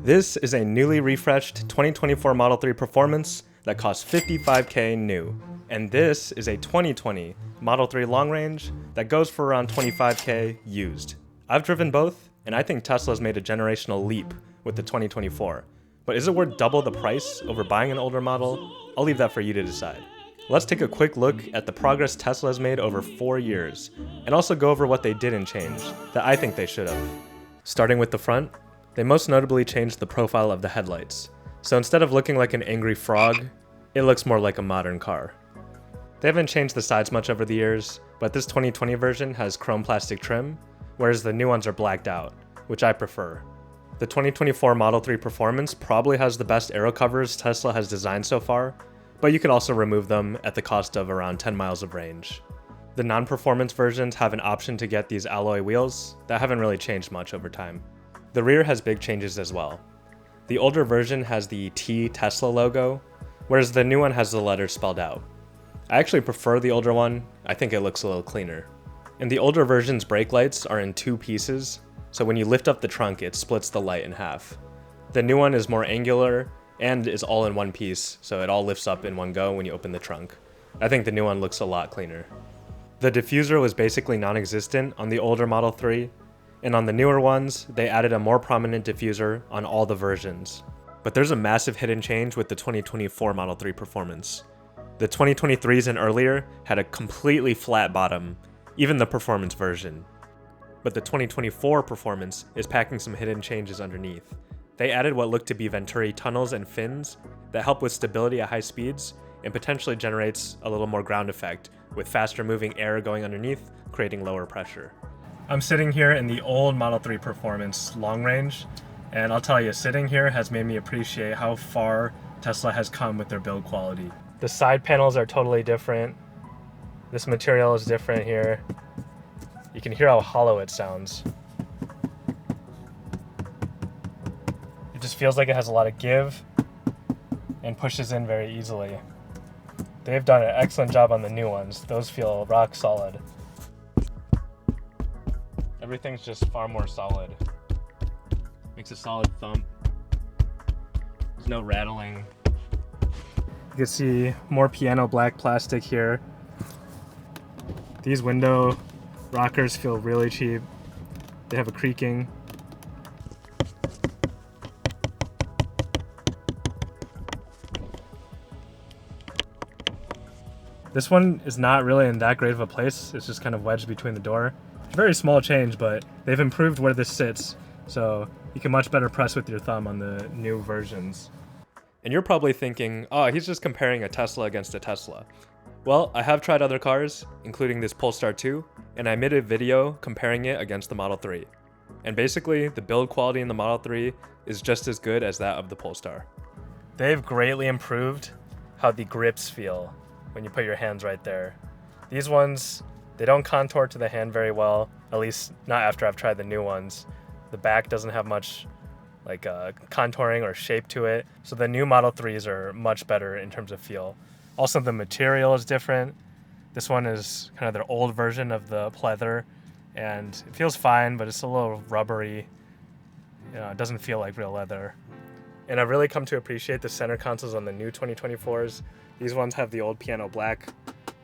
This is a newly refreshed 2024 Model 3 Performance that costs $55K new. And this is a 2020 Model 3 Long Range that goes for around $25K used. I've driven both, and I think Tesla's made a generational leap with the 2024. But is it worth double the price over buying an older model? I'll leave that for you to decide. Let's take a quick look at the progress Tesla has made over 4 years, and also go over what they didn't change that I think they should have. Starting with the front, they most notably changed the profile of the headlights. So instead of looking like an angry frog, it looks more like a modern car. They haven't changed the sides much over the years, but this 2020 version has chrome plastic trim, whereas the new ones are blacked out, which I prefer. The 2024 Model 3 Performance probably has the best aero covers Tesla has designed so far, but you can also remove them at the cost of around 10 miles of range. The non-performance versions have an option to get these alloy wheels that haven't really changed much over time. The rear has big changes as well. The older version has the T Tesla logo, whereas the new one has the letters spelled out. I actually prefer the older one. I think it looks a little cleaner. And the older version's brake lights are in 2 pieces, so when you lift up the trunk, it splits the light in half. The new one is more angular and is all in one piece, so it all lifts up in one go when you open the trunk. I think the new one looks a lot cleaner. The diffuser was basically non-existent on the older Model 3, and on the newer ones, they added a more prominent diffuser on all the versions. But there's a massive hidden change with the 2024 Model 3 Performance. The 2023s and earlier had a completely flat bottom, even the Performance version. But the 2024 Performance is packing some hidden changes underneath. They added what looked to be Venturi tunnels and fins that help with stability at high speeds and potentially generates a little more ground effect with faster moving air going underneath, creating lower pressure. I'm sitting here in the old Model 3 Performance Long Range, and I'll tell you, sitting here has made me appreciate how far Tesla has come with their build quality. The side panels are totally different. This material is different here. You can hear how hollow it sounds. It just feels like it has a lot of give and pushes in very easily. They've done an excellent job on the new ones. Those feel rock solid. Everything's just far more solid. Makes a solid thump. There's no rattling. You can see more piano black plastic here. These window rockers feel really cheap. They have a creaking. This one is not really in that great of a place. It's just kind of wedged between the door. Very small change, but they've improved where this sits, so you can much better press with your thumb on the new versions. And you're probably thinking, oh, he's just comparing a Tesla against a Tesla. Well, I have tried other cars, including this Polestar 2, and I made a video comparing it against the Model 3. And basically, the build quality in the Model 3 is just as good as that of the Polestar. They've greatly improved how the grips feel when you put your hands right there. These ones, they don't contour to the hand very well, at least not after I've tried the new ones. The back doesn't have much contouring or shape to it, so the new Model 3s are much better in terms of feel. Also, the material is different. This one is kind of their old version of the pleather, and it feels fine, but it's a little rubbery. You know, it doesn't feel like real leather. And I've really come to appreciate the center consoles on the new 2024s. These ones have the old piano black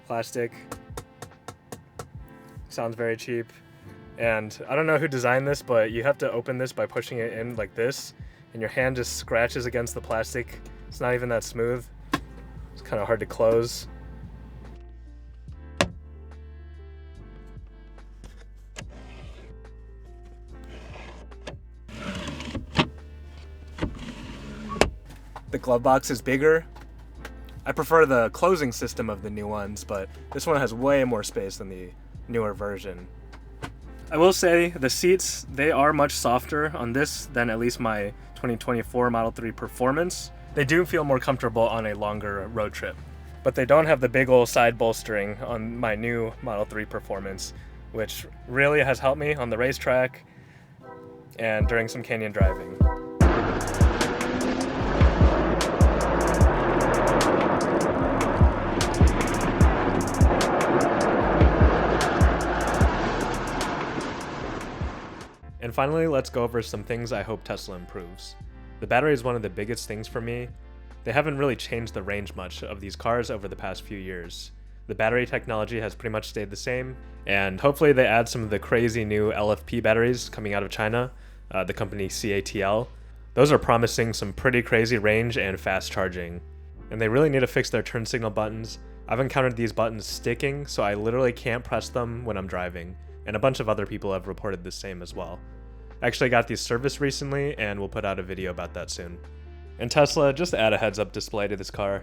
plastic. Sounds very cheap. And I don't know who designed this, but you have to open this by pushing it in like this, and your hand just scratches against the plastic. It's not even that smooth. It's kind of hard to close. The glove box is bigger. I prefer the closing system of the new ones, but this one has way more space than the newer version. I will say the seats, they are much softer on this than at least my 2024 Model 3 Performance. They do feel more comfortable on a longer road trip, but they don't have the big old side bolstering on my new Model 3 Performance, which really has helped me on the racetrack and during some canyon driving. And finally, let's go over some things I hope Tesla improves. The battery is one of the biggest things for me. They haven't really changed the range much of these cars over the past few years. The battery technology has pretty much stayed the same, and hopefully they add some of the crazy new LFP batteries coming out of China, the company CATL. Those are promising some pretty crazy range and fast charging. And they really need to fix their turn signal buttons. I've encountered these buttons sticking, so I literally can't press them when I'm driving, and a bunch of other people have reported the same as well. I actually got these serviced recently, and we'll put out a video about that soon. And Tesla, just add a heads-up display to this car.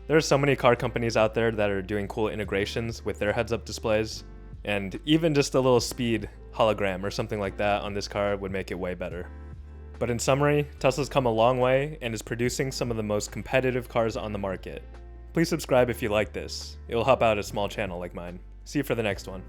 There are so many car companies out there that are doing cool integrations with their heads-up displays, and even just a little speed hologram or something like that on this car would make it way better. But in summary, Tesla's come a long way and is producing some of the most competitive cars on the market. Please subscribe if you like this. It will help out a small channel like mine. See you for the next one.